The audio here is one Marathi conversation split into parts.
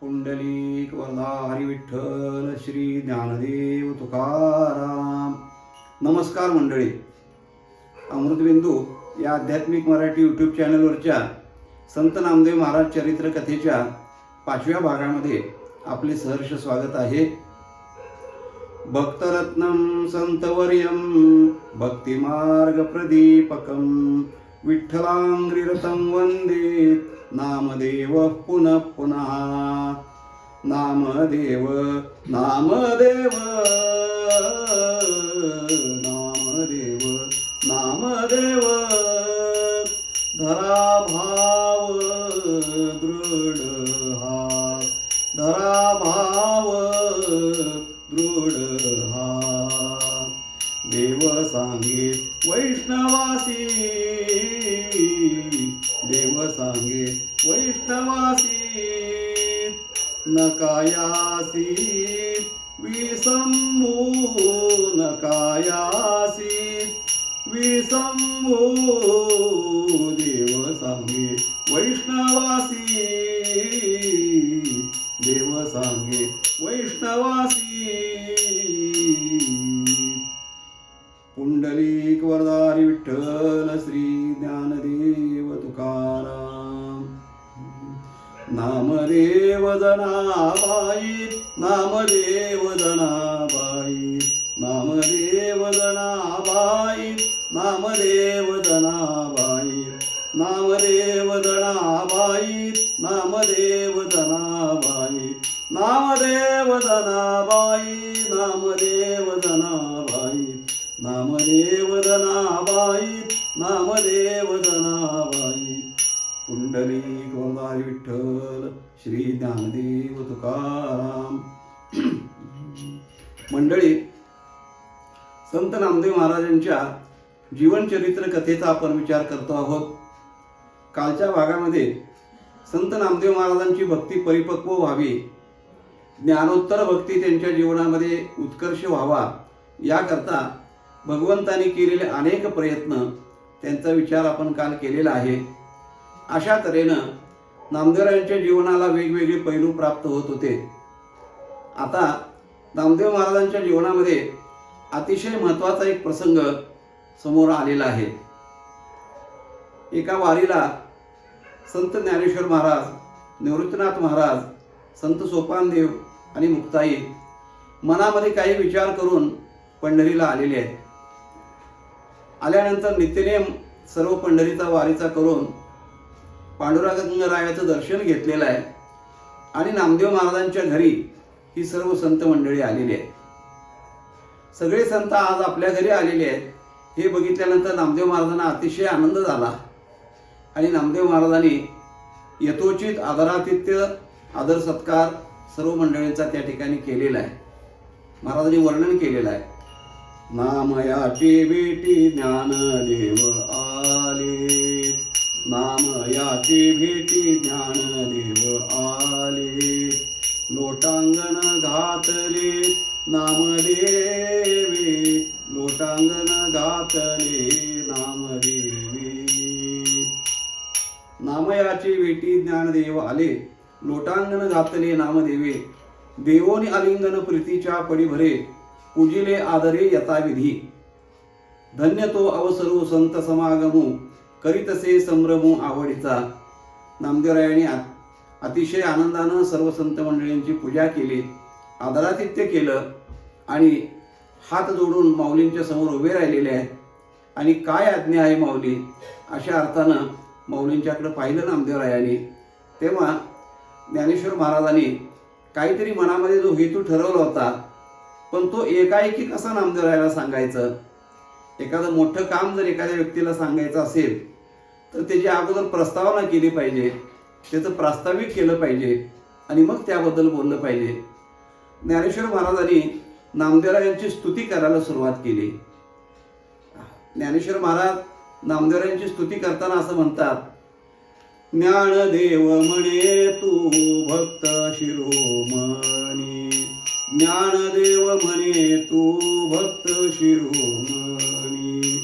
पुंडलिक वरदा हरी विठ्ठल श्री ज्ञानदेव तुकाराम. नमस्कार मंडळी. अमृतबिंदू या आध्यात्मिक मराठी यूट्यूब चॅनलवरच्या संत नामदेव महाराज चरित्र कथेच्या 5व्या भागामध्ये आपले सहर्ष स्वागत आहे. भक्तरत्नम संतवर्यम भक्तिमार्ग प्रदीपकम विठ्ठलांग्रिरतं वंदे नामदेव पुनः पुनः. नामदेव नामदेव नामदेव नामदेव धरा भाव दृढ हा धरा भाव दृढ हा. देव सांगे वैष्णवासी देव सांगे वैष्णवासी नकायासी विसंभू नकायासी विसंभू. देव सांगे वैष्णवासी देव सांगे वैष्णवासी. पुंडलिक वरदारी विठ्ठल श्री ज्ञानदेव तुकाराम. नामदेव जनाबाई नामदेव जनाबाई नामदेव जनाबाई नामदेव जनाबाई नामदेव जनाबाई नामदेव जनाबाई नामदेव जनाबाई नामदेव जनाबाई नामदेव जनाबाई नामदेव जनाबाई. पुंडलिक वरदारी विठ्ठल श्री ज्ञानदेव तुकाराम. मंडळी, संत नामदेव महाराजांच्या जीवनचरित्र कथेचा आपण विचार करतो आहोत. कालच्या भागामध्ये संत नामदेव महाराजांची भक्ती परिपक्व व्हावी, ज्ञानोत्तर भक्ती त्यांच्या जीवनामध्ये उत्कर्ष व्हावा, याकरता भगवंतांनी केलेले अनेक प्रयत्न, त्यांचा विचार आपण काल केलेला आहे. अशा तऱ्हेनं नामदेवरायांच्या जीवनाला वेगवेगळे पैलू प्राप्त होत होते. आता नामदेव महाराजांच्या जीवनामध्ये अतिशय महत्त्वाचा एक प्रसंग समोर आलेला आहे. एका वारीला संत ज्ञानेश्वर महाराज, निवृत्तीनाथ महाराज, संत सोपानदेव आणि मुक्ताई मनामध्ये काही विचार करून पंढरीला आलेले आहेत. आल्यानंतर नित्यनेम सर्व पंढरीचा वारीचा करून पांडुरंगरायाचं दर्शन घेतलेलं आहे आणि नामदेव महाराजांच्या घरी ही सर्व संत मंडळी आलेली आहे. सगळे संत आज आपल्या घरी आलेले आहेत. हे बघितल्यानंतर नामदेव महाराजांना अतिशय आनंद झाला आणि नामदेव महाराजांनी यथोचित आदरातिथ्य आदर सत्कार सर्व मंडळींचा त्या ठिकाणी केलेला आहे. महाराजांनी वर्णन केलेलं आहे. नामयाची भेटी ज्ञानदेव आले नामयाची भेटी ज्ञानदेव आले लोटांगण घातले नामदेवे लोटांगण घातले नामदेवे. नामयाची भेटी ज्ञानदेव आले लोटांगण घातले नामदेवे. देवोनी आलिंगन प्रीतीच्या पडीभरे पूजिले आदरे यथाविधी. धन्य तो अवसरू संत समागमू करीतसे संभ्रमू आवडीचा. नामदेवरायांनी अतिशय आनंदानं सर्व संत मंडळींची पूजा केली, आदरातिथ्य केलं आणि हात जोडून माऊलींच्या समोर उभे राहिलेले आहेत. आणि काय आज्ञा आहे माऊली, अशा अर्थानं माऊलींच्याकडे पाहिलं नामदेवरायांनी. तेव्हा ज्ञानेश्वर महाराजांनी काहीतरी मनामध्ये जो हेतू ठरवला होता, पण तो एकाएकी कसा नामदेवरायाला सांगायचं. एखादं मोठं काम जर एखाद्या व्यक्तीला सांगायचं असेल तर त्याची अगोदर प्रस्तावना केली पाहिजे, त्याचं प्रास्ताविक केलं पाहिजे आणि मग त्याबद्दल बोललं पाहिजे. ज्ञानेश्वर महाराजांनी नामदेवरायांची स्तुती करायला सुरुवात केली. ज्ञानेश्वर महाराज नामदेवरायांची स्तुती करताना असं म्हणतात, ज्ञानदेव म्हणे तू भक्त शिरोमणी ज्ञानदेव म्हणे तू भक्त शिरोमणी.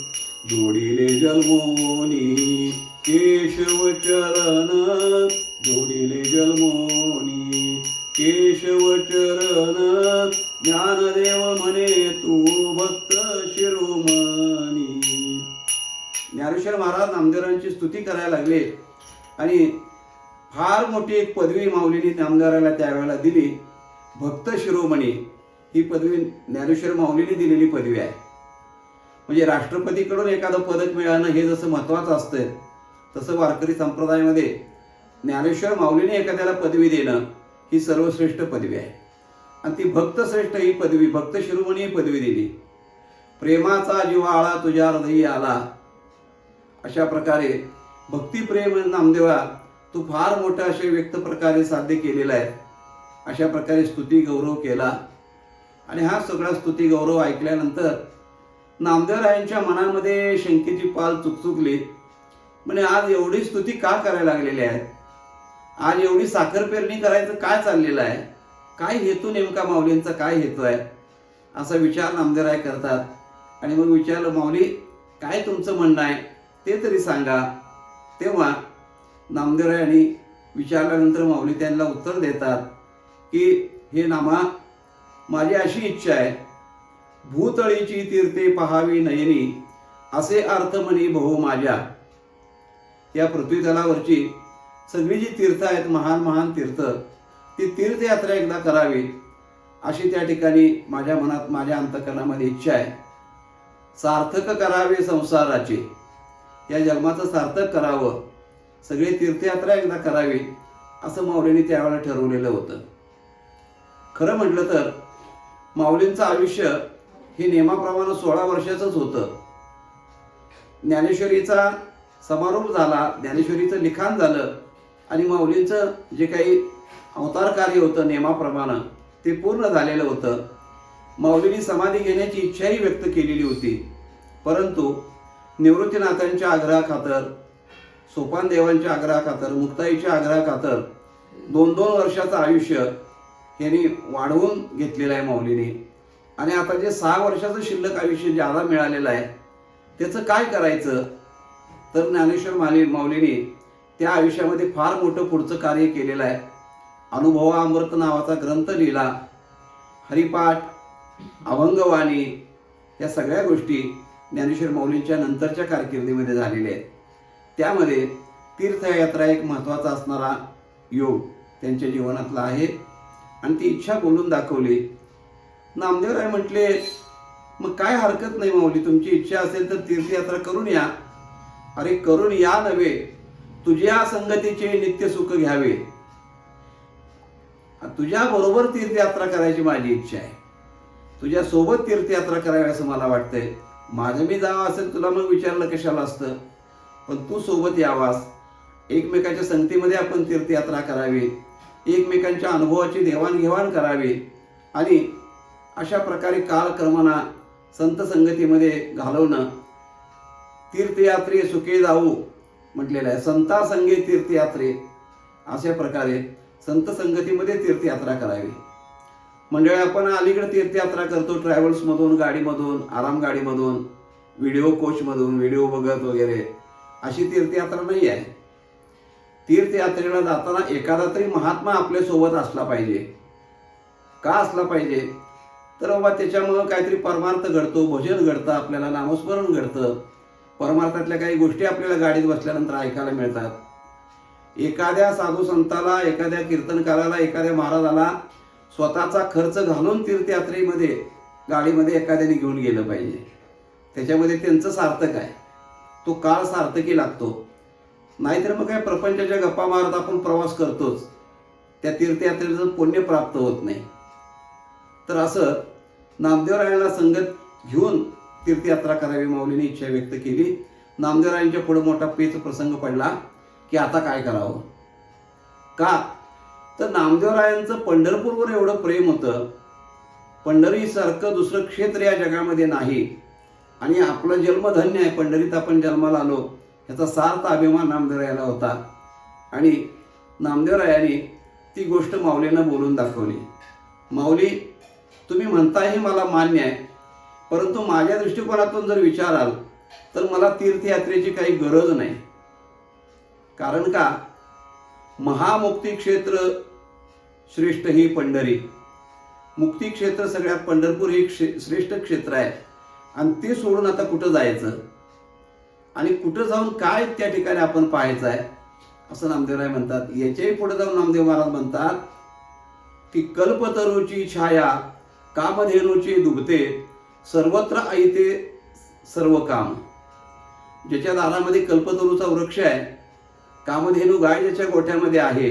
जोडिले जन्मोनी केशव चरण जोडिले जन्मोनी चरण ज्ञानदेव म्हणे तू भक्त शिरोमणी. ज्ञानेश्वर महाराज नामदेवरायांची स्तुती करायला लागले आणि फार मोठी एक पदवी माऊलींनी नामदेवरायाला त्यावेळेला दिली. भक्त शिरोमणी ही पदवी ज्ञानेश्वर माऊलींनी दिलेली पदवी आहे. म्हणजे राष्ट्रपतीकडून एखादं पदक मिळणं हे जसं महत्त्वाचं असतं, तसं वारकरी संप्रदायामध्ये ज्ञानेश्वर माऊलीने एखाद्याला पदवी देणं ही सर्वश्रेष्ठ पदवी आहे. आणि ती भक्तश्रेष्ठ ही पदवी, भक्त शिरोमणी ही पदवी दिली. प्रेमाचा जिव्हाळा तुझ्या हृदयी आला, अशा प्रकारे भक्तिप्रेम नामदेवा तू फार मोठं असे व्यक्त प्रकारे साध्य केलेला आहे. अशा प्रकारे स्तुती गौरव केला. आणि हा सगळा स्तुती गौरव ऐकल्यानंतर नामदेवरायांच्या मनामध्ये शंकेची पाल चुकचुकली. म्हणजे आज एवढी स्तुती का करायला लागलेली आहे, आज एवढी साखर पेरणी करायचं काय चाललेलं आहे, काय हेतू नेमका माऊलींचा काय हेतू आहे, असा विचार नामदेवराय करतात. आणि मग विचारलं, माऊली काय तुमचं म्हणणं आहे ते तरी सांगा. तेव्हा नामदेवरायांनी विचारल्यानंतर माऊली त्यांना उत्तर देतात की हे नामा, माझी अशी इच्छा आहे, भूतळीची तीर्थे पहावी नयनी असे अर्थ म्हणी बहु माझ्या. या पृथ्वीतलावरची सगळी जी तीर्थ आहेत, महान महान तीर्थ, ती तीर्थयात्रा एकदा करावी अशी त्या ठिकाणी माझ्या मनात, माझ्या अंतःकरणामध्ये इच्छा आहे. सार्थक करावे संसाराचे, या जन्माचं सार्थक करावं, सगळी तीर्थयात्रा एकदा करावी असं माऊलींनी त्यावेळेला ठरवलेलं होतं. खरं म्हटलं तर माऊलींचं आयुष्य हे नेमाप्रमाणे 16 वर्षाचंच होतं. ज्ञानेश्वरीचा समारोप झाला, ज्ञानेश्वरीचं लिखाण झालं आणि माऊलींचं जे काही अवतार कार्य होतं नेमाप्रमाणे ते पूर्ण झालेलं होतं. माऊलींनी समाधी घेण्याची इच्छाही व्यक्त केलेली होती. परंतु निवृत्तीनाथांच्या आग्रहाखातर, सोपान देवांच्या आग्रहाखातर, मुक्ताईच्या आग्रहाखातर 2-2 वर्षाचं आयुष्य यांनी वाढवून घेतलेलं आहे माऊलींनी. आणि आता जे 6 वर्षाचं शिल्लक आयुष्य ज्याला मिळालेलं आहे त्याचं काय करायचं, तर ज्ञानेश्वर माऊलींनी त्या आयुष्यामध्ये फार मोठं पुढचं कार्य केलेलं आहे. अनुभवामृत नावाचा ग्रंथ लिहिला, हरिपाठ, अभंगवाणी, या सगळ्या गोष्टी ज्ञानेश्वर माऊलींच्या नंतरच्या कारकिर्दीमध्ये झालेल्या आहेत. त्यामध्ये तीर्थयात्रा एक महत्त्वाचा असणारा योग त्यांच्या जीवनातला आहे आणि ती इच्छा बोलून दाखवली. नामदेवराय म्हटले, मग काय हरकत नाही माऊली, तुमची इच्छा असेल तर तीर्थयात्रा करून या. अरे करून या नव्हे, तुझ्या संगतीचे नित्य सुख घ्यावे. तुझ्या बरोबर तीर्थयात्रा करायची माझी इच्छा आहे, तुझ्या सोबत तीर्थयात्रा करावी असं मला वाटतंय. माझं मी जावं असेल तुला मग विचारलं कशाला असतं, पण तू सोबत यावास, एकमेकाच्या संगतीमध्ये आपण तीर्थयात्रा करावी, एकमेकांच्या अनुभवाची देवाणघेवाण करावी आणि अशा प्रकारे कालक्रमाना संत संगतीमध्ये घालवणं. तीर्थयात्रे सुखे जाऊ म्हटलेलं आहे, संता संगे तीर्थयात्रे, अशा प्रकारे संत संगतीमध्ये तीर्थयात्रा करावी. मंडळी आपण अलीकडे तीर्थयात्रा करतो, ट्रॅव्हल्समधून, गाडीमधून, आराम गाडीमधून, व्हिडिओ कोचमधून, व्हिडिओ बघत वगैरे, अशी तीर्थयात्रा नाही आहे. तीर्थयात्रेला जाताना एखादा तरी महात्मा आपल्यासोबत असला पाहिजे. का असला पाहिजे, तर बाबा त्याच्यामुळं काहीतरी परमार्थ घडतो, भजन घडतं, आपल्याला नामस्मरण घडतं, परमार्थातल्या काही गोष्टी आपल्याला गाडीत बसल्यानंतर ऐकायला मिळतात. एखाद्या साधू संताला, एखाद्या कीर्तनकाराला, एखाद्या महाराजाला स्वतःचा खर्च घालून तीर्थयात्रेमध्ये गाडीमध्ये एखाद्याने घेऊन गेलं पाहिजे. त्याच्यामध्ये त्यांचं सार्थक आहे, तो काळ सार्थकी लागतो. नाहीतर मग काय प्रपंचाच्या गप्पा मारत आपण प्रवास करतोच, त्या तीर्थयात्रेचं पुण्य प्राप्त होत नाही. तर असं नामदेवरायांना संगत घेऊन तीर्थयात्रा करावी माऊलीने इच्छा व्यक्त केली. नामदेवरायांच्या पुढे मोठा पेच प्रसंग पडला की आता काय करावं. का तर नामदेवरायांचं पंढरपूरवर एवढं प्रेम होतं, पंढरीसारखं दुसरं क्षेत्र या जगामध्ये नाही आणि आपलं जन्मधन्य आहे, पंढरीत आपण जन्माला आलो याचा सार्थ अभिमान नामदेवरायाला होता. आणि नामदेवरायांनी ती गोष्ट माऊलींना बोलून दाखवली. माऊली, तुम्ही म्हणताही मला मान्य आहे, परंतु माझ्या दृष्टिकोनातून जर विचाराल तर मला तीर्थयात्रेची काही गरज नाही. कारण का, महामुक्ती क्षेत्र श्रेष्ठ ही पंढरी, मुक्ती क्षेत्र सगळ्यात पंढरपूर हे श्रेष्ठ क्षेत्र आहे आणि ते सोडून आता कुठं जायचं आणि कुठं जाऊन काय त्या ठिकाणी आपण पाहायचं आहे असं नामदेवराय म्हणतात. याच्याही पुढे जाऊन नामदेव महाराज म्हणतात की कल्पतरूची छाया कामधेनूची दुबते सर्वत्र ऐते सर्व काम. ज्याच्या दारामध्ये कल्पतरूचा वृक्ष आहे, कामधेनू गाय ज्याच्या गोठ्यामध्ये आहे,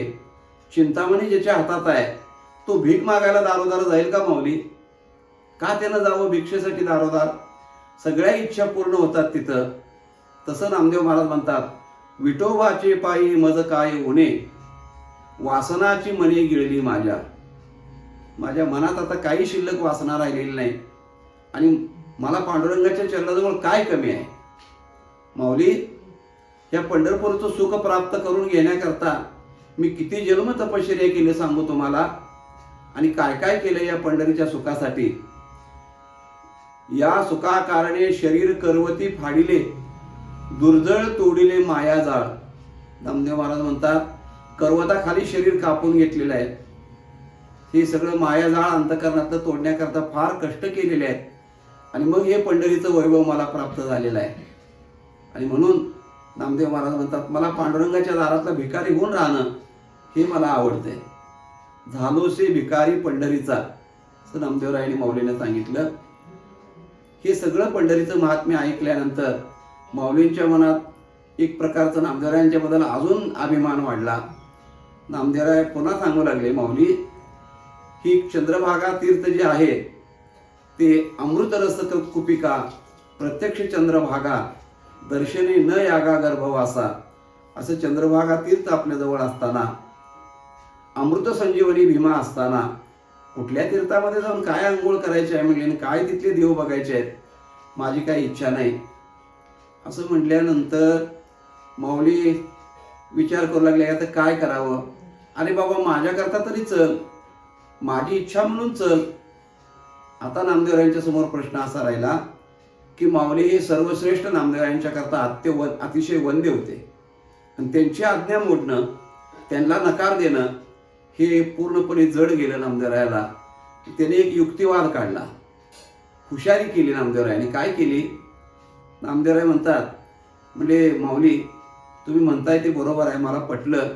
चिंतामणी ज्याच्या हातात आहे, तो भीक मागायला दारोदार जाईल का माऊली? का त्यानं जावं भिक्षेसाठी दारोदार? सगळ्या इच्छा पूर्ण होतात तिथं. तसं नामदेव महाराज म्हणतात विठोबाचे पायी मज काय उणे वासनाची मनी गिळली माझ्या. माझ्या मनात आता काही शिल्लक वासना राहिलेली नाही आणि मला पांडुरंगाच्या चरणाजवळ काय कमी आहे? माऊली, या पंढरपूरचं सुख प्राप्त करून घेण्याकरता मी किती जन्म तपश्चर्या केली सांगू तुम्हाला आणि काय काय केलं या पंढरीच्या सुखासाठी. या सुखा कारणे शरीर करवती फाडिले दुर्जळ तोडिले माया जाळ. नामदेव महाराज म्हणतात करवताखाली शरीर कापून घेतलेलं आहे. हे सगळं मायाजाळ अंतकरणातलं तोडण्याकरता फार कष्ट केलेले आहेत आणि मग हे पंढरीचं वैभव मला प्राप्त झालेलं आहे. आणि म्हणून नामदेव महाराज म्हणतात मला पांडुरंगाच्या दारातला भिकारी होऊन राहणं हे मला आवडतंय. झालोसे भिकारी पंढरीचा असं नामदेवरायांनी माऊलीने सांगितलं. हे सगळं पंढरीचं महात्म्य ऐकल्यानंतर माऊलींच्या मनात एक प्रकारचा नामदेवरायांच्या बद्दल अजून अभिमान वाढला. नामदेवराय पुन्हा सांगू लागले माऊली, ही चंद्रभागा तीर्थ जे आहे ते अमृतरस कुपिका प्रत्यक्ष चंद्रभागा दर्शने न यागा गर्भवासा. असं चंद्रभागा तीर्थ आपल्याजवळ असताना, अमृत संजीवनी भीमा असताना कुठल्या तीर्थामध्ये जाऊन काय आंघोळ करायची आहे म्हणले, काय तिथले देव बघायचे आहेत, माझी काही इच्छा नाही असं म्हटल्यानंतर माऊली विचार करू लागले आता काय करावं. अरे बाबा माझ्याकरता तरी चल, माझी इच्छा म्हणून चल. आता नामदेवरायांच्या समोर प्रश्न असा राहिला की माऊली हे सर्वश्रेष्ठ नामदेवरायांच्या करता अतिशय वंद्य होते आणि त्यांची आज्ञा मोडणं, त्यांना नकार देणं हे पूर्णपणे जड गेलं नामदेवरायाला. त्याने एक युक्तिवाद काढला, हुशारी केली नामदेवरायाने. काय केली? नामदेवराय म्हणतात म्हणजे माऊली तुम्ही म्हणताय ते बरोबर आहे, मला पटलं.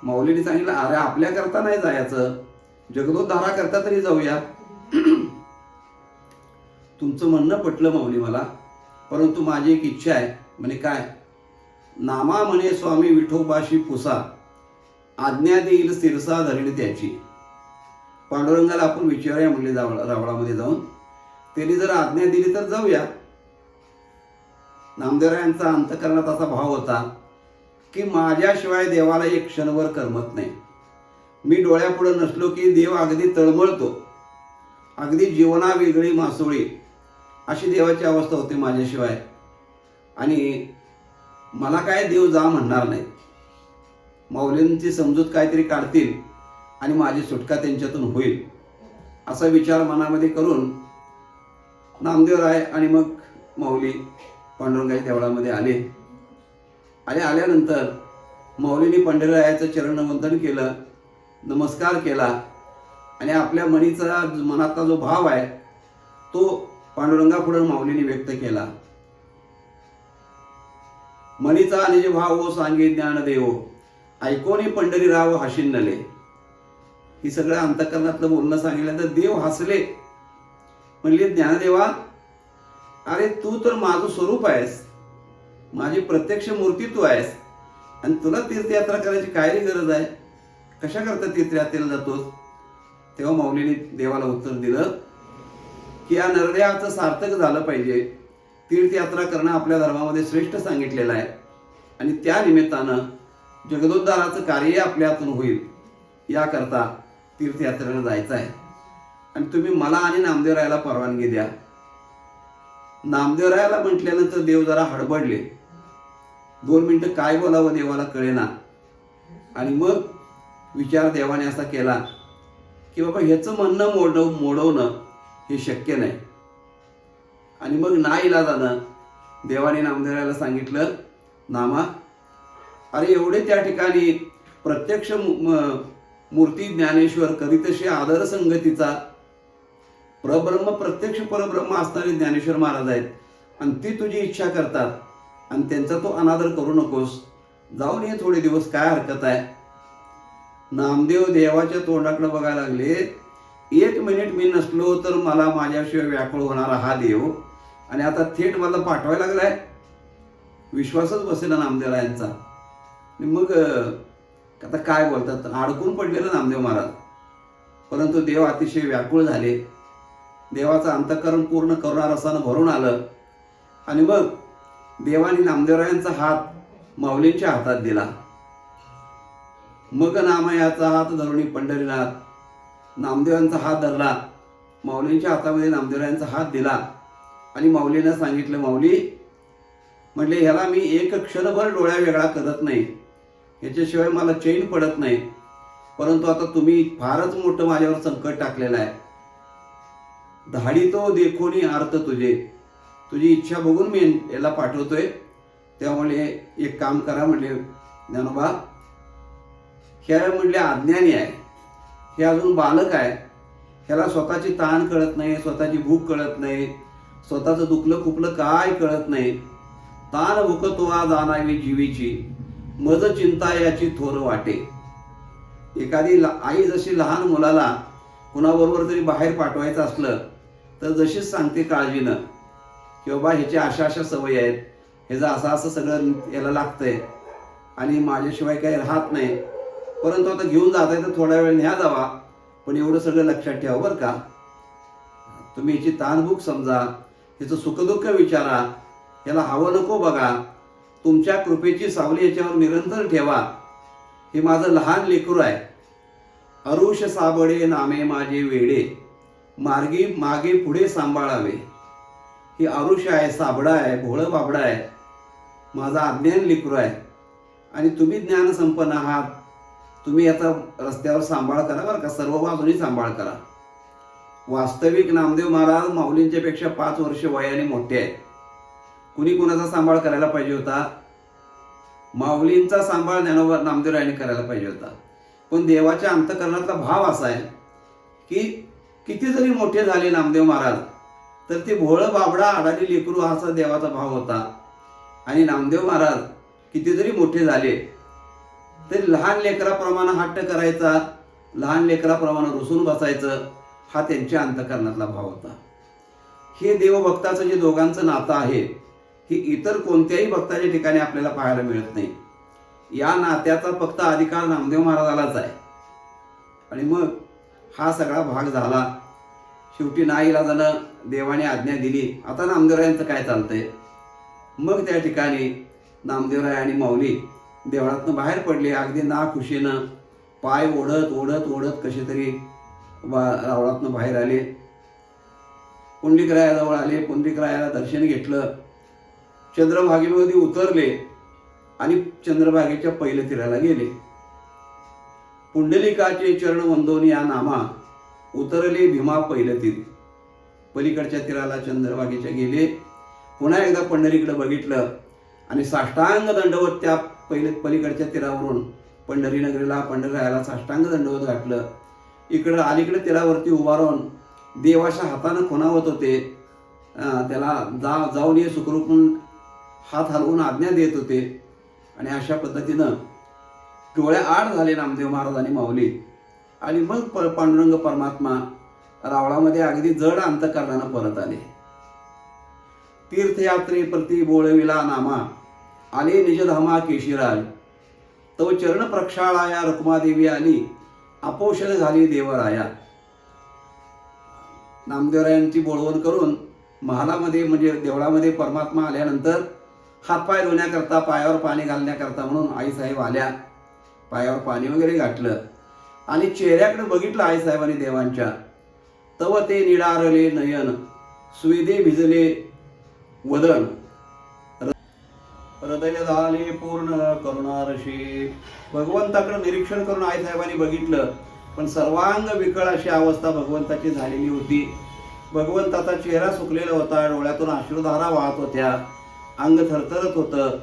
माऊलीने सांगितलं अरे आपल्याकरता नाही जायचं, जगदोद्धारा करता तरी जाऊया. तुमचं म्हणणं पटलं माऊली मला, परंतु माझी एक इच्छा आहे. म्हणे काय? नामा म्हणे स्वामी विठोबाशी पुसा आज्ञा देईल सिरसा धरणी त्याची. पांडुरंगाला आपण विचारूया म्हणले रावळामध्ये जाऊन, त्यांनी जर आज्ञा दिली तर जाऊया. नामदेवरायांचा अंतकरणात असा भाव होता की माझ्याशिवाय देवाला एक क्षणभर करमत नाही. मी डोळ्यापुढे नसलो की देव अगदी तळमळतो, अगदी जीवना वेगळी मासोळी अशी देवाची अवस्था होते माझ्याशिवाय. आणि मला काय देव जा म्हणणार नाही. माऊलींची समजूत काहीतरी काढतील आणि माझी सुटका त्यांच्यातून होईल असा विचार मनामध्ये करून नामदेवराय आणि मग माऊली पांडुरंगाच्या देवळामध्ये आले. आल्यानंतर माऊलींनी पंढरीरायाचं चरणवंदन केलं, नमस्कार केला आणि आपल्या मनातला जो भाव आहे तो पांडुरंगापुढे माऊलीने व्यक्त केला. मनीचा निज भाव सांगे ज्ञानदेव ऐकोनी पंढरीराव हशिन्नले. ही सगळं अंतकरणातलं बोलणं सांगितलं तर देव हसले. म्हणले ज्ञानदेवा, अरे तू तर माझं स्वरूप आहेस, माझी प्रत्यक्ष मूर्ती तू आहेस आणि तुला तीर्थयात्रा करायची काय रे गरज आहे? कशा करता तीर्थयात्रेला जातोस? तेव्हा माऊलीने देवाला उत्तर दिलं की या निर्णयाचं सार्थक झालं पाहिजे. तीर्थयात्रा करणं आपल्या धर्मामध्ये श्रेष्ठ सांगितलेलं आहे आणि त्या निमित्तानं जगदोद्धाराचं कार्य आपल्या हातून होईल याकरता तीर्थयात्रेला जायचं आहे आणि तुम्ही मला आणि नामदेवरायाला परवानगी द्या. नामदेवरायाला म्हटल्यानंतर देव जरा हडबडले. 2 मिनिटं काय बोलावं देवाला कळेना आणि मग विचार देवाने असा केला की बाबा ह्याचं म्हणणं मोडवणं हे शक्य नाही. आणि मग नाईलाजानं देवाने नामदेवरायाला सांगितलं, नामा, अरे एवढे त्या ठिकाणी प्रत्यक्ष मूर्ती ज्ञानेश्वर करीतशी आदर संगतीचा परब्रह्म प्रत्यक्ष परब्रह्म असणारे ज्ञानेश्वर महाराज आहेत आणि ती तुझी इच्छा करतात आणि त्यांचा तो अनादर करू नकोस. जाऊन ये थोडे दिवस, काय हरकत आहे. नामदेव देवाच्या तोंडाकडे बघायला लागले. 1 मिनिट मी नसलो तर मला माझ्याशिवाय व्याकुळ होणारा हा देव आणि आता थेट मला पाठवायला लागलाय. विश्वासच बसेना नामदेवरायांचा. मग आता काय बोलतात, अडकून पडलेलं नामदेव महाराज. परंतु देव अतिशय व्याकुळ झाले. देवाचं अंतःकरण पूर्ण करुणा रसानं भरून आलं आणि मग देवाने नामदेवरायांचा हात माऊलींच्या हातात दिला. मग नामयाचा हात धरुणी पंढरीनाथ. नामदेवांचा हात धरला, माऊलींच्या हातामध्ये नामदेवरायांचा हात दिला आणि माऊलींना सांगितलं, माऊली म्हटले ह्याला मी एक क्षणभर डोळ्या वेगळा करत नाही, ह्याच्याशिवाय मला चैन पडत नाही. परंतु आता तुम्ही फारच मोठं माझ्यावर संकट टाकलेलं आहे. धाडी तो देखोनी अर्थ तुझे. तुझी इच्छा बघून मी याला पाठवतोय. त्यामुळे एक काम करा म्हटले ज्ञानोबा, ह्या म्हटले अज्ञानी आहे, हे अजून बालक आहे, ह्याला स्वतःची ताण कळत नाही, स्वतःची भूक कळत नाही, स्वतःचं दुखलं खुपलं काय कळत नाही. ताण भुकतोवा जाणावी जीवीची, मज चिंता याची थोर वाटे. एखादी आई जशी लहान मुलाला कुणाबरोबर तरी बाहेर पाठवायचं असलं तर जशीच सांगते काळजीनं की बाबा ह्याची अशा अशा सवयी आहेत, ह्याचं असं असं सगळं याला लागतंय आणि माझ्याशिवाय काही राहत नाही. परंतु आता घेऊन जात आहे तर थोडा वेळ न्या जावा, पण एवढं सगळं लक्षात ठेवा बरं का. तुम्ही याची ताणभूक समजा, ह्याचं सुखदुःख विचारा, याला हवं नको बघा, तुमच्या कृपेची सावली याच्यावर निरंतर ठेवा. हे माझं लहान लेकरू आहे. अरुष साबळे नामे माझे वेडे, मार्गी मागे पुढे सांभाळावे. ही अरुष आहे, साबडा आहे, भोळं बाबडा आहे, माझा अज्ञान लेकरू आहे आणि तुम्ही ज्ञान संपन्न आहात. तुम्ही याचा रस्त्यावर सांभाळ करा बरं का, सर्व बाजूनी सांभाळ करा. वास्तविक नामदेव महाराज माऊलींच्या पेक्षा 5 वर्ष वयाने मोठे आहेत. कुणी कुणाचा सांभाळ करायला पाहिजे होता? माऊलींचा सांभाळ ज्ञानोबा नामदेवरायांनी करायला पाहिजे होता. पण देवाच्या अंतःकरणातला भाव असा आहे की किती जरी मोठे झाले नामदेव महाराज तर ते भोळं बाबडा अडाणी लेकरू असा देवाचा भाव होता. आणि नामदेव महाराज किती जरी मोठे झाले तरी लहान लेकराप्रमाणे हट्ट करायचा, लहान लेकराप्रमाणे रुसून बसायचं, हा त्यांच्या अंतःकरणातला भाव होता. हे देवभक्ताचं जे दोघांचं नातं आहे हे इतर कोणत्याही भक्ताच्या ठिकाणी आपल्याला पाहायला मिळत नाही. या नात्याचा फक्त अधिकार नामदेव महाराजालाच आहे. आणि मग हा सगळा भाग झाला. शेवटी नाईलाजानं देवाने आज्ञा दिली, आता नामदेवरायांचं काय चालतंय. मग त्या ठिकाणी नामदेवराय आणि माऊली देवळातनं बाहेर पडले. अगदी नाखुशीनं पाय ओढत ओढत ओढत कसे तरी रावळातनं बाहेर आले. पुंडलिकरायाजवळ आले. पुंडलिकरायाला दर्शन घेतलं. चंद्रभागेमध्ये उतरले आणि चंद्रभागेच्या पहिल्या तीराला गेले. पुंडलिकाचे चरण वंदोन या नामा उतरले भीमा पहिलं तीर. पलीकडच्या तीराला चंद्रभागेच्या गेले. पुन्हा एकदा पंढरीकडे बघितलं आणि साष्टांग दंडवत त्या पलीकडच्या तीरावरून पंढरी नगरीला पंढररायाला साष्टांग दंडवत घातलं. इकडं अलीकडे तीरावरती उभा राहून देवाच्या हातानं खुणावत होते. त्याला जाऊन ये सुखरूप म्हणून हात हलवून आज्ञा देत होते. आणि अशा पद्धतीनं डोळ्या आड झाले नामदेव महाराज आणि माऊली. आणि मग पांडुरंग परमात्मा रावळामध्ये अगदी जड अंतःकरणानं परत आले. तीर्थयात्रे प्रति बोळविला नामा आले निजधामा केशिराज. तव चरण प्रक्षाळाया रुक्मादेवी आली आपोषण झाली देवराया. नामदेवरायांची बोळवण करून महालामध्ये म्हणजे देवळामध्ये परमात्मा आल्यानंतर हातपाय धुण्याकरता, पायावर पाणी घालण्याकरता म्हणून आईसाहेब आल्या. पायावर पाणी वगैरे घातलं आणि चेहऱ्याकडे बघितलं आईसाहेबांनी देवांच्या. तव ते निडारले नयन सुविधे भिजले वदन. हृदय झाले पूर्ण करुणारशी. भगवंताकडे निरीक्षण करून आईसाहेबांनी बघितलं पण सर्वांग विकळ अशी अवस्था भगवंताची झालेली होती. भगवंताचा चेहरा सुकलेला होता, डोळ्यातून अश्रुधारा वाहत होत्या, अंग थरथरत होतं,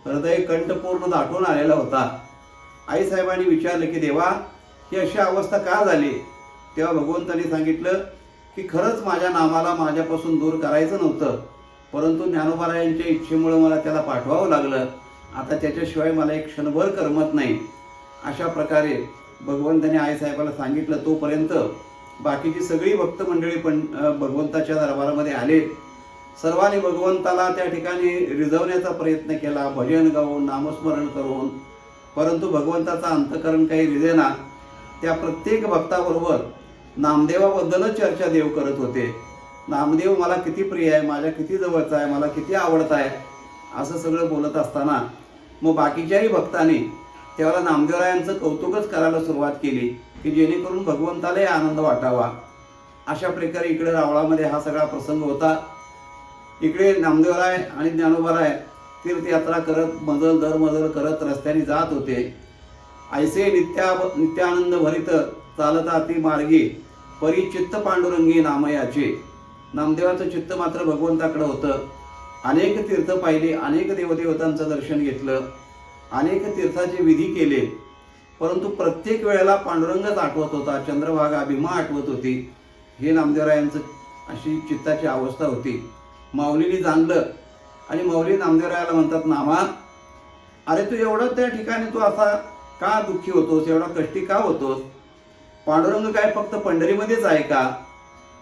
हृदय कंठ पूर्ण दाटून आलेला होता. आईसाहेबांनी विचारलं की देवा ही अशी अवस्था का झाली. तेव्हा भगवंतांनी सांगितलं की खरंच माझ्या नामाला माझ्यापासून दूर करायचं नव्हतं, परंतु ज्ञानोबारायांच्या इच्छेमुळे मला त्याला पाठवावं लागलं. आता त्याच्याशिवाय मला एक क्षणभर करमत नाही. अशा प्रकारे भगवंताने आईसाहेबाला सांगितलं. तोपर्यंत बाकीची सगळी भक्त मंडळी पण भगवंताच्या दरबारामध्ये आले. सर्वांनी भगवंताला त्या ठिकाणी रिझवण्याचा प्रयत्न केला, भजन गाऊन, नामस्मरण करून, परंतु भगवंताचा अंतःकरण काही रिझेना. त्या प्रत्येक भक्ताबरोबर नामदेवाबद्दलच चर्चा देव करत होते. नामदेव मला किती प्रिय आहे, माझ्या किती जवळचा आहे, मला किती आवडत आहे, असं सगळं बोलत असताना मग बाकीच्याही भक्तांनी त्यावेळेला नामदेवरायांचं कौतुकच करायला सुरुवात केली, की जेणेकरून भगवंतालाही आनंद वाटावा. अशा प्रकारे इकडे रावळामध्ये हा सगळा प्रसंग होता. इकडे नामदेवराय आणि ज्ञानोबाराय तीर्थयात्रा करत मजल दर मजल करत रस्त्याने जात होते. ऐसे नित्यानंद भरित चालता ती मार्गी, परी चित्त पांडुरंगी नामयाचे. नामदेवाचं चित्त मात्र भगवंताकडे होतं. अनेक तीर्थ पाहिले, अनेक देवदेवतांचं दर्शन घेतलं, अनेक तीर्थाचे विधी केले, परंतु प्रत्येक वेळेला पांडुरंगच आठवत होता, चंद्रभागा भीमा आठवत होती. हे नामदेवरायांचं अशी चित्ताची अवस्था होती. माऊलीने जाणलं आणि माऊली नामदेवरायाला म्हणतात, नामा, अरे तू एवढं त्या ठिकाणी तू असा का दुःखी होतोस, एवढा कष्टी का होतोस? पांडुरंग काय फक्त पंढरीमध्येच आहे का?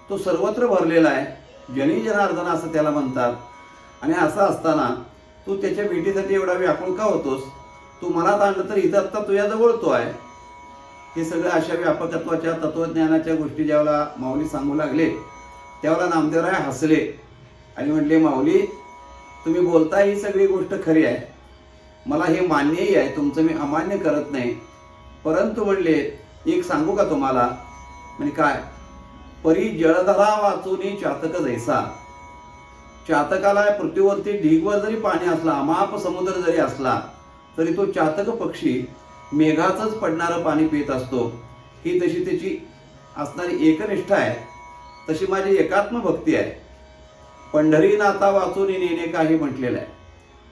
तो सर्वत्र भरलेला आहे. जनी जनार्दन असं त्याला म्हणतात. आणि असं असताना तू त्याच्या भेटीसाठी एवढा व्याकुळ का होतोस? तू मनात आणलं तर इथं आत्ता तुझ्याजवळ तो आहे. हे सगळं अशा व्यापकत्वाच्या तत्वज्ञानाच्या गोष्टी ज्यावेळेला माऊली सांगू लागले, त्यावेळेला नामदेवराय हसले आणि म्हटले, माऊली, तुम्ही बोलता ही सगळी गोष्ट खरी आहे, मला हे मान्यही आहे, तुमचं मी अमान्य करत नाही, परंतु म्हणले एक सांगू का तुम्हाला? म्हणजे काय? परी जळधरा वाचूनी चातक जैसा. चातकाला पृथ्वीवरती ढीगवर जरी पाणी असला, अमाप समुद्र जरी असला, तरी तो चातक पक्षी मेघाचंच पडणारं पाणी पित असतो. ही तशी त्याची असणारी एकनिष्ठा आहे. तशी माझी एकात्म भक्ती आहे. पंढरी नाता वाचून नेणे काही म्हटलेलं आहे.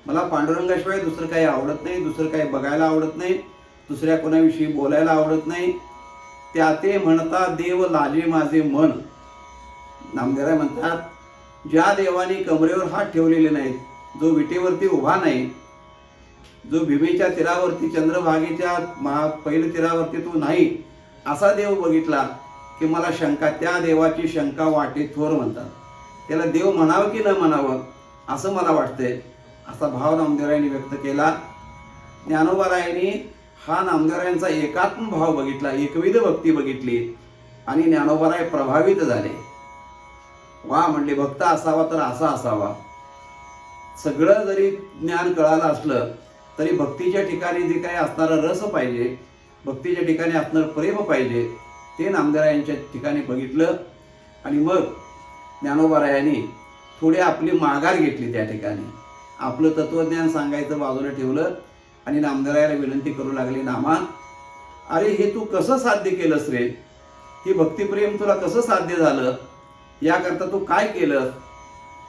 मला पांडुरंगाशिवाय दुसरं काही आवडत नाही, दुसरं काही बघायला आवडत नाही, दुसऱ्या कोणाविषयी बोलायला आवडत नाही. त्या ते म्हणता देव लाजे माझे मन. नामदेवराय म्हणतात, ज्या देवाने कमरेवर हात ठेवलेले नाहीत, जो विटेवरती उभा नाही, जो भीमेच्या तीरावरती चंद्रभागेच्या पहिल्या तीरावरती तो नाही, असा देव बघितला की मला शंका, त्या देवाची शंका वाटे थोर म्हणतात. त्याला देव म्हणावं की न म्हणावं असं मला वाटतंय, असा भाव नामदेवरायांनी व्यक्त केला. ज्ञानोबारायांनी हा नामदेवरायांचा एकात्म भाव बघितला, एकविध भक्ती बघितली आणि ज्ञानोबाराय प्रभावित झाले. वा म्हणले, भक्त असावा तर असा असावा. सगळं जरी ज्ञान कळालं असलं तरी भक्तीच्या ठिकाणी जे काही असणारा रस पाहिजे, भक्तीच्या ठिकाणी असणारं प्रेम पाहिजे, ते नामदेवरायांच्या ठिकाणी बघितलं. आणि मग ज्ञानोबारायांनी थोडी आपली माघार घेतली. त्या ठिकाणी आपलं तत्वज्ञान सांगायचं बाजूला ठेवलं आणि नामदेवरायाला विनंती करू लागले, नामा, अरे हे तू कसं साध्य केलंस रे? हे भक्तिप्रेम तुला कसं साध्य झालं? याकरता तू काय केलं?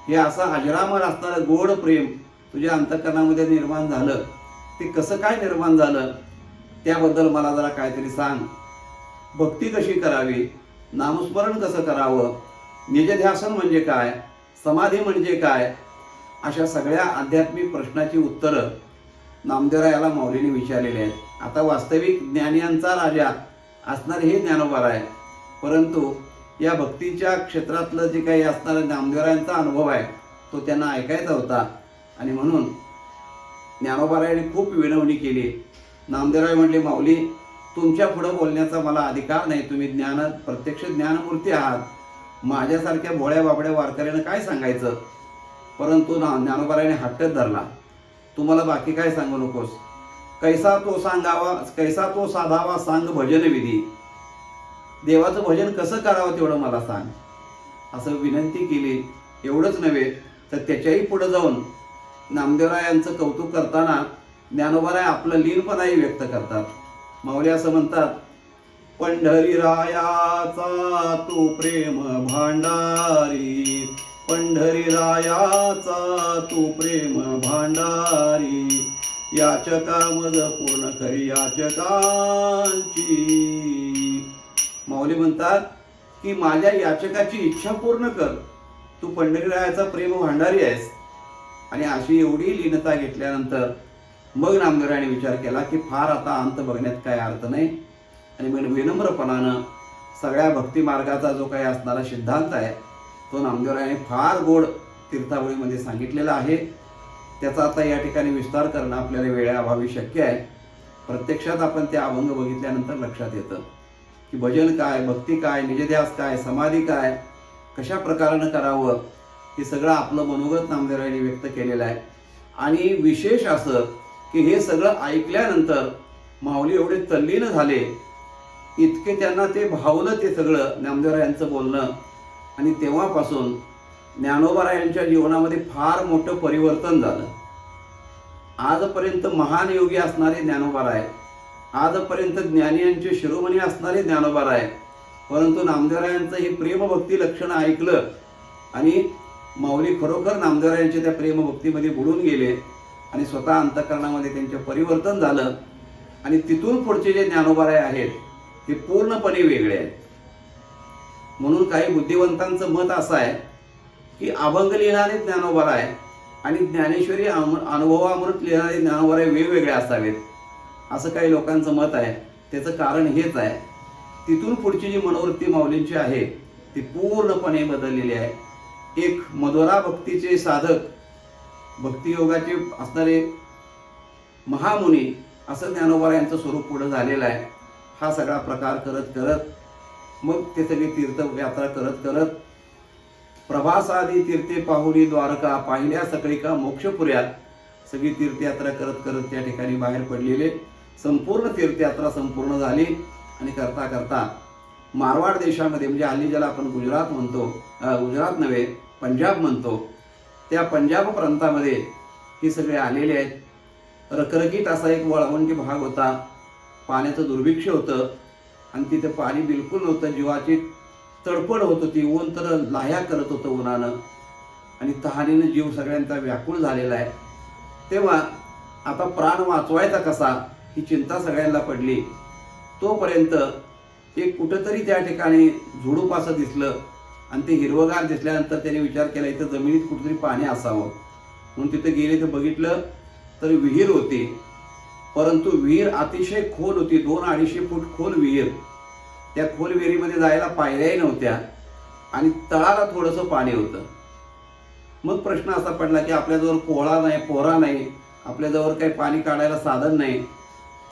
हे असं अजरामर असणारं गोड प्रेम तुझ्या अंतःकरणामध्ये निर्माण झालं, ते कसं काय निर्माण झालं? त्याबद्दल मला जरा काहीतरी सांग. भक्ती कशी करावी, नामस्मरण कसं करावं, निजध्यासन म्हणजे काय, समाधी म्हणजे काय, अशा सगळ्या आध्यात्मिक प्रश्नाची उत्तरं नामदेवरायाला माऊलीने विचारलेली आहेत. आता वास्तविक ज्ञानियांचा राजा असणारे हे ज्ञानोबाराय, परंतु या भक्तीच्या क्षेत्रातलं जे काही असणारं नामदेवरायांचा अनुभव आहे तो त्यांना ऐकायचा होता. आणि म्हणून ज्ञानोबारायांनी खूप विनवणी केली. नामदेवराय म्हटले, माऊली, तुमच्या पुढं बोलण्याचा मला अधिकार नाही, तुम्ही प्रत्यक्ष ज्ञानमूर्ती आहात, माझ्यासारख्या भोळ्या बाबड्या वारकऱ्यानं काय सांगायचं? परंतु ज्ञानोबारायाने हट्टच धरला, तुम्हाला बाकी काय सांगू नकोस, कैसा तो साधावा सांग भजन विधी. देवाचं भजन कसं करावं तेवढं मला सांग, असं विनंती केली. एवढंच नव्हे तर त्याच्याही पुढे जाऊन नामदेवरायांचं कौतुक करताना ज्ञानोबाराय आपलं लीनपणाही व्यक्त करतात. माऊली असं म्हणतात, पंढरीरायाचा तू प्रेम भांडारी, पंढरीरायाचा तू प्रेम भांडारी, याचका मज पूर्ण करी याचकांची. माऊली म्हणतात की माझ्या याचकाची इच्छा पूर्ण कर, तू पंढरीरायाचा प्रेम भांडारी आहेस. आणि अशी एवढी लीनता घेतल्यानंतर मग नामदेवरायाने विचार केला की फार आता अंत बघण्यात काय अर्थ नाही. आणि मग विनम्रपणानं सगळ्या भक्ती मार्गाचा जो काही असणारा सिद्धांत आहे तो नामदेवरायाने फार गोड तीर्थावळीमध्ये सांगितलेला आहे. त्याचा आता या ठिकाणी विस्तार करणं आपल्याला वेळेअभावी शक्य आहे. प्रत्यक्षात आपण ते अभंग बघितल्यानंतर लक्षात येतं की भजन काय, भक्ती काय, निजध्यास काय, समाधी काय, कशा प्रकारानं करावं हे सगळं आपलं मनोगत नामदेवरायांनी व्यक्त केलेलं आहे. आणि विशेष असं की हे सगळं ऐकल्यानंतर माऊली एवढे तल्लीन झाले, इतके त्यांना ते भावलं ते सगळं नामदेवरायांचं बोलणं. आणि तेव्हापासून ज्ञानोबारायांच्या जीवनामध्ये फार मोठं परिवर्तन झालं. आजपर्यंत महान योगी असणारे ज्ञानोबाराय, आजपर्यंत ज्ञानियांचे शिरोमणी असणारे ज्ञानोबाराय, परंतु नामदेवरायांचं हे प्रेमभक्ती लक्षण ऐकलं आणि माऊली खरोखर नामदेवरायांच्या त्या प्रेमभक्तीमध्ये बुडून गेले आणि स्वतः अंतःकरणामध्ये त्यांचे परिवर्तन झालं. आणि तिथून पुढचे जे ज्ञानोबाराय आहेत हे पूर्णपणे वेगळे आहेत. म्हणून काही बुद्धिवंतांचं मत असं आहे की अभंग लिहिणारे ज्ञानोबाराय आणि ज्ञानेश्वरी अनुभवामृत लिहिणारे ज्ञानोबाराय वेगवेगळे असावेत, असं काही लोकांचं मत आहे. त्याचं कारण हेच आहे, तिथून पुढची जी मनोवृत्ती माऊलींची आहे ती पूर्णपणे बदललेली आहे. एक मधुरा भक्तीचे साधक, भक्तियोगाचे असणारे महामुनी असं ज्ञानोबारायांचं स्वरूप पुढं झालेलं आहे. हा सगळा प्रकार करत करत मग ते सगळी तीर्थयात्रा करत करत प्रभासादी तीर्थे पाहुली द्वारका, पाहिल्या सगळीका मोक्षपुऱ्यात, सगळी तीर्थयात्रा करत करत त्या ठिकाणी बाहेर पडलेले. संपूर्ण तीर्थयात्रा संपूर्ण झाली आणि करता करता मारवाड देशामध्ये, म्हणजे हल्ली ज्याला आपण गुजरात म्हणतो, गुजरात नव्हे पंजाब म्हणतो, त्या पंजाब प्रांतामध्ये हे सगळे आलेले आहेत. रखरखीत असा एक वाळवंटी भाग होता, पाण्याचं दुर्भिक्ष होतं आणि तिथं पाणी बिलकुल नव्हतं. जीवाची तडफड होत होती, ऊन तर लाह्या करत होतं उन्हानं आणि तहानीनं जीव सगळ्यांचा व्याकुळ झालेला आहे. तेव्हा आता प्राण वाचवायचा कसा ही चिंता सगळ्यांना पडली. तोपर्यंत एक कुठंतरी त्या ठिकाणी झुडूप असं दिसलं आणि ते हिरवगार दिसल्यानंतर त्याने विचार केला इथं जमिनीत कुठेतरी पाणी असावं. म्हणून तिथे गेले तर बघितलं तर विहीर होती, परंतु विहीर अतिशय खोल होती, 200-250 फूट खोल विहीर. त्या खोल विहिरीमध्ये जायला पायऱ्याही नव्हत्या आणि तळाला थोडंसं पाणी होतं. मग प्रश्न असा पडला की आपल्याजवळ पोळा नाही, पोरा नाही, आपल्याजवळ काही पाणी काढायला साधन नाही,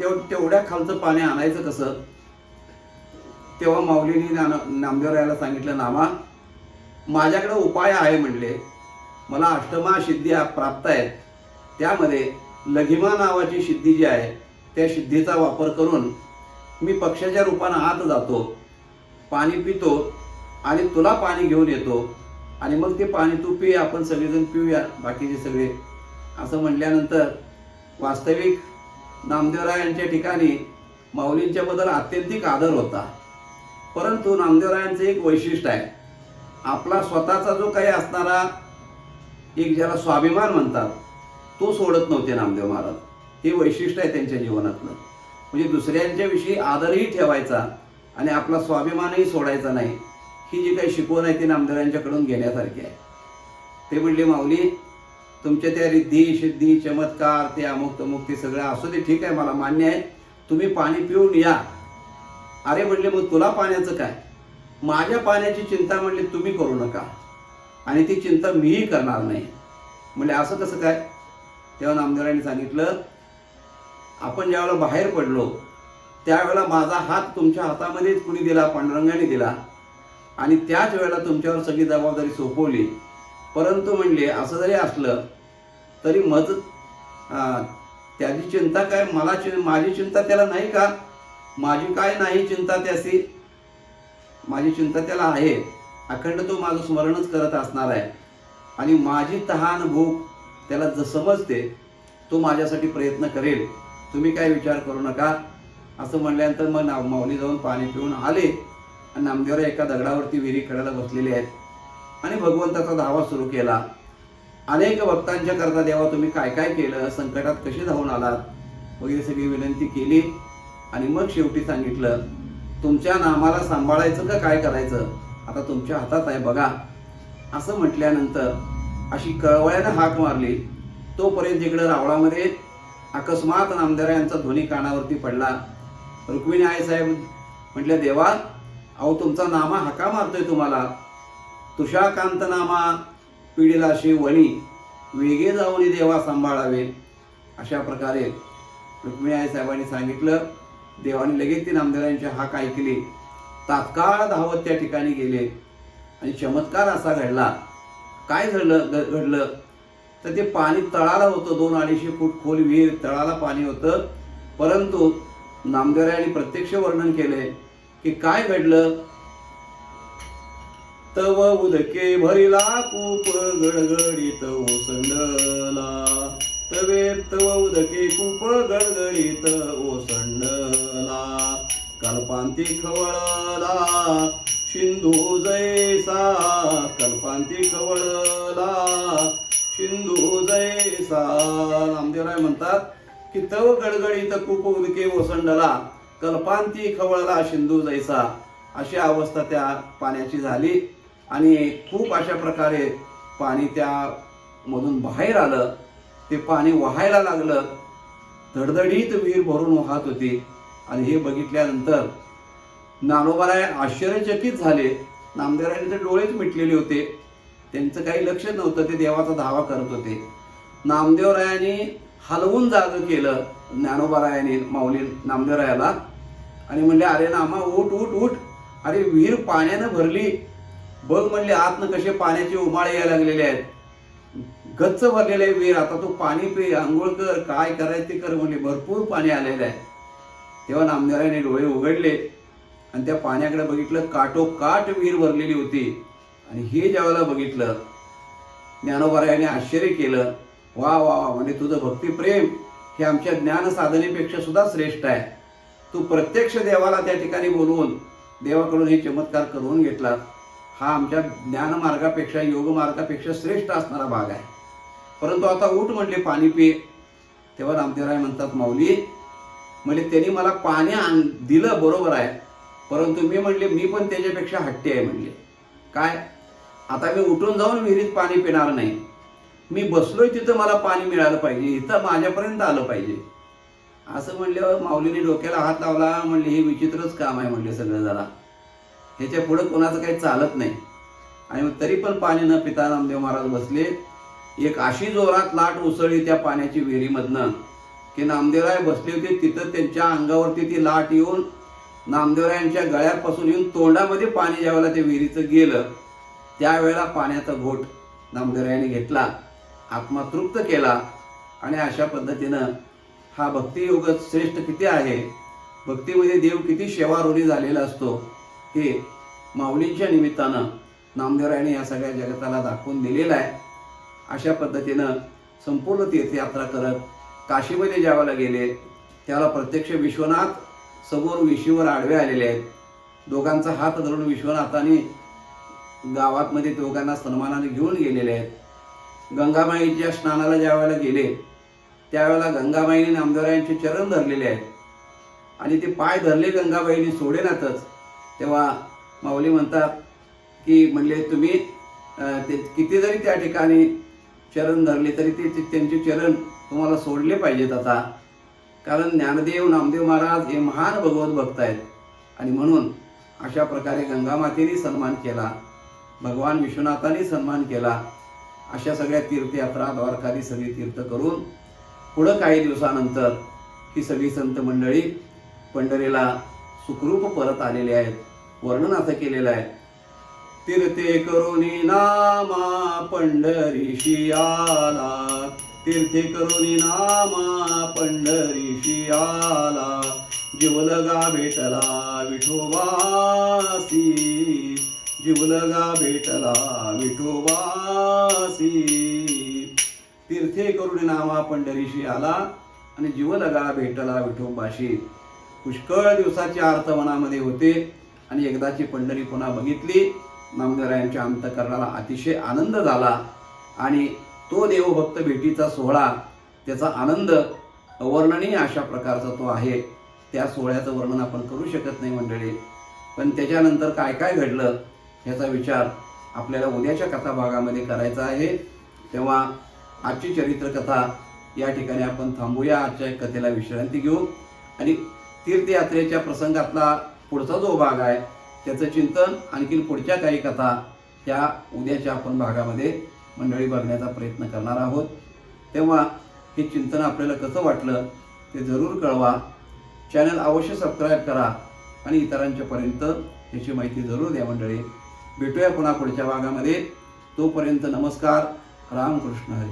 तेवढ्या खालचं पाणी आणायचं कसं. तेव्हा माऊलींनी नामदेवरायाला सांगितलं, नामा माझ्याकडे उपाय आहे म्हणले. मला अष्टमा सिद्धी प्राप्त आहेत, त्यामध्ये लघिमा नावाची सिद्धी जी आहे त्या सिद्धीचा वापर करून मी पक्ष्याच्या रूपानं आत जातो, पाणी पितो आणि तुला पाणी घेऊन येतो आणि मग ते पाणी तू पी, आपण सगळेजण पिऊया बाकीचे सगळे. असं म्हणल्यानंतर वास्तविक नामदेवरायांच्या ठिकाणी माऊलींच्याबद्दल अत्यंतिक आदर होता. परंतु नामदेवरायांचं एक वैशिष्ट्य आहे, आपला स्वतःचा जो काही असणारा एक ज्याला स्वाभिमान म्हणतात तो सोडत नव्हते नामदेव महाराज. हे वैशिष्ट्य आहे त्यांच्या जीवनातलं. म्हणजे दुसऱ्यांच्या विषयी आदरही ठेवायचा आणि आपला स्वाभिमानही सोडायचा नाही. ही जी काही शिकवण आहे ती नामदेवरायांच्याकडून घेण्यासारखी आहे. ते म्हणले, माऊली तुमच्या त्या रिद्धी सिद्धी चमत्कार ते अमुक तमुक ते सगळं असू दे, ठीक आहे, मला मान्य आहे, तुम्ही पाणी पिऊन या. अरे म्हणले, मग तुला पाण्याचं काय, माझ्या पाण्याची चिंता म्हणले तुम्ही करू नका आणि ती चिंता मीही करणार नाही. म्हणले असं कसं काय. तेव्हा नामदेवरायांनी सांगितलं, आपण ज्यावेळेला बाहेर पडलो त्यावेळेला माझा हात तुमच्या हातामध्येच कुणी दिला, पांडुरंगाने दिला आणि त्याच वेळेला तुमच्यावर सगळी जबाबदारी सोपवली. परंतु म्हणले असं जरी असलं तरी मज त्याची चिंता काय, माझी चिंता त्याला नाही का, माझी काय नाही चिंता त्याची, माझी चिंता त्याला आहे. अखंड तो माझं स्मरणच करत असणार आहे आणि माझी तहान भूक त्याला समजते, तो माझ्यासाठी प्रयत्न करेल, तुम्ही काय विचार करू नका. असं म्हणल्यानंतर मग माऊली जाऊन पाणी पिऊन आले आणि नामदेवराय एका दगडावरती विहिरीकडेला बसलेले आहेत आणि भगवंताचा धावा सुरू केला. अनेक भक्तांच्या करता देवा तुम्ही काय काय केलं, संकटात कसे धावून आलात वगैरे सगळी विनंती केली आणि मग शेवटी सांगितलं, तुमच्या नामाला सांभाळायचं का काय करायचं आता तुमच्या हातात आहे बघा, असं म्हटल्यानंतर अशी कळवळ्यानं हाक मारली. तोपर्यंत इकडं रावळामध्ये अकस्मात नामदेव यांचा ध्वनी कानावरती पडला. रुक्मिणी आईसाहेब म्हटल्या, देवा अहो तुमचा नामा हाका मारतोय तुम्हाला. तुषाकांत नामा पिढीला शिवणी, वेगे जाऊन देवा सांभाळावे. अशा प्रकारे रुक्मिणी आईसाहेबांनी सांगितलं. देवाने लगेच ती नामदेवांची हाक ऐकली. तात्काळ धावत त्या ठिकाणी गेले आणि चमत्कार असा घडला. काय घडलं तर ते पाणी तळाला होतं. 2-250 फूट खोल विहीर, तळाला पाणी होतं. परंतु नामदेवरायांनी प्रत्यक्ष वर्णन केले की काय घडलं. तव उदके भरिला कूप गडगडीत ओसंडला, तव उदके कूप गडगडीत ओसंडला, कल्पांती खवळला सिंधू जैसा, कल्पांती खवळला सिंधू जैसा. नामदेवराय म्हणतात की तव गडगडीत कूप उदके ओसंडला, कल्पांती खवळला सिंधू जैसा. अशी अवस्था त्या पाण्याची झाली आणि खूप अशा प्रकारे पाणी त्या मधून बाहेर आलं. ते पाणी वाहायला लागलं. धडधडीत विहीर भरून वाहत होती. आणि हे बघितल्यानंतर ज्ञानोबाराय आश्चर्यचकित झाले. नामदेवरायांनी तर डोळेच मिटलेले होते, त्यांचं काही लक्ष नव्हतं, ते देवाचा धावा करत होते. नामदेवरायांनी हलवून जागं केलं ज्ञानोबारायांनी माऊली नामदेवरायाला आणि म्हणले, अरे नामा उठ उठ उठ, अरे विहीर पाण्यानं भरली बघ. म्हणले आतनं कसे पाण्याचे उमाळे यायला लागलेले आहेत, गच्च भरलेले आहे विहीर, आता तू पाणी पी, आंघोळ कर, काय करायचं ते कर. म्हणले भरपूर पाणी आलेलं आहे. तेव्हा नामदेवरायांनी डोळे उघडले आणि त्या पाण्याकडे बघितलं. काठोकाठ विहीर भरलेली होती. आणि हे ज्यावेळेला बघितलं ज्ञानोबारायांनी आश्चर्य केलं. वा वा वा, म्हणजे तुझं भक्तिप्रेम हे आमच्या ज्ञान साधनेपेक्षा सुद्धा श्रेष्ठ आहे. तू प्रत्यक्ष देवाला त्या ठिकाणी बोलवून देवाकडून हे चमत्कार करून घेतला. हा आमच्या ज्ञान मार्गापेक्षा, योग मार्गापेक्षा श्रेष्ठ असणारा भाग आहे. परंतु आता उठ म्हणले, पाणी पी. तेव्हा नामदेवराय म्हणतात, माऊली म्हणजे त्यांनी मला पाणी दिलं बरोबर आहे, परंतु मी म्हणले मी पण त्याच्यापेक्षा हट्टी आहे. म्हणले काय, आता मी उठून जाऊन विहिरीत पाणी पिणार नाही, मी बसलोय तिथं मला पाणी मिळालं पाहिजे, इथं माझ्यापर्यंत आलं पाहिजे. असं म्हणल्यावर माऊलीने डोक्याला हात लावला. म्हणले हे विचित्रच काम आहे म्हणले सगळं, जरा ह्याच्या पुढं कोणाचं काही चालत नाही. आणि मग तरी पण पाणी न पिता नामदेव महाराज बसले. एक अशी जोरात लाट उसळली त्या पाण्याची विहिरीमधनं की नामदेवराय बसले होते तिथं, त्यांच्या अंगावरती ती लाट येऊन नामदेवरायांच्या गळ्यापासून येऊन तोंडामध्ये पाणी ज्यावेळेला ते विहिरीचं गेलं, त्यावेळेला पाण्याचा घोट नामदेवरायांनी घेतला, आत्मा तृप्त केला. आणि अशा पद्धतीनं हा भक्तियोग श्रेष्ठ किती आहे, भक्तीमध्ये देव किती सेवारूढी झालेला असतो, हे माऊलींच्या निमित्तानं नामदेवरायांनी या सगळ्या जगताला दाखवून दिलेलं आहे. अशा पद्धतीनं संपूर्ण तीर्थयात्रा करत काशीमध्ये ज्यावेळेला गेले त्यावेळेला प्रत्यक्ष विश्वनाथ समोर विशीवर आडवे आलेले आहेत. दोघांचा हात धरून विश्वनाथाने गावातमध्ये दोघांना सन्मानाने घेऊन गेलेले आहेत. गंगामाईच्या स्नानाला ज्यावेळेला गेले त्यावेळेला गंगाबाईने नामदेवरायांचे चरण धरलेले आहेत आणि ते पाय धरले गंगाबाईने सोडेनातच. तेव्हा माऊली म्हणतात की म्हणले तुम्ही ते किती जरी त्या ठिकाणी चरण धरले तरी ते त्यांचे चरण तुम्हाला सोडले पाहिजेत आता, कारण ज्ञानदेव नामदेव महाराज हे महान भगवत भक्त आहेत. आणि म्हणून अशा प्रकारे गंगामातेने सन्मान केला, भगवान विश्वनाथाने सन्मान केला. अशा सगळ्या तीर्थयात्रा द्वारकाधी सगळी तीर्थ करून पुढं काही दिवसानंतर ही सगळी संत मंडळी पंढरीला सुखरूप परत आलेले आहेत. वर्णन असं केलेलं आहे, तीर्थे करुणी नामा पंढरीशी आला, तीर्थे करुणी नामा पंढरीशी आला, जीवलगा भेटला विठोबासी, जीवलगा भेटला विठोबासी. तीर्थे करुणी नामा पंढरीशी आला आणि जीवलगा भेटला विठोबाशी. पुष्कळ दिवसाचे अर्थ मनामध्ये होते आणि एकदाची पंढरी पुन्हा बघितली. नामदेवरायांच्या अंतःकरणाला अतिशय आनंद झाला आणि तो देवभक्त भेटीचा सोहळा, त्याचा आनंद अवर्णनीय अशा प्रकारचा तो आहे. त्या सोहळ्याचं वर्णन आपण करू शकत नाही मंडळी. पण त्याच्यानंतर काय काय घडलं ह्याचा विचार आपल्याला उद्याच्या कथा भागामध्ये करायचा आहे. तेव्हा आजची चरित्रकथा या ठिकाणी आपण थांबूया. आजच्या कथेला विश्रांती घेऊ आणि तीर्थयात्रेच्या प्रसंगातला पुढचा जो भाग आहे त्याचं चिंतन आणखी पुढच्या काही कथा ह्या उद्याच्या आपण भागामध्ये मंडळी बघण्याचा प्रयत्न करणार आहोत. तेव्हा हे चिंतन आपल्याला कसं वाटलं ते जरूर कळवा. चॅनल अवश्य सबस्क्राईब करा आणि इतरांच्यापर्यंत याची माहिती जरूर द्या मंडळी. भेटूया पुन्हा पुढच्या भागामध्ये. तोपर्यंत नमस्कार. रामकृष्ण हरी.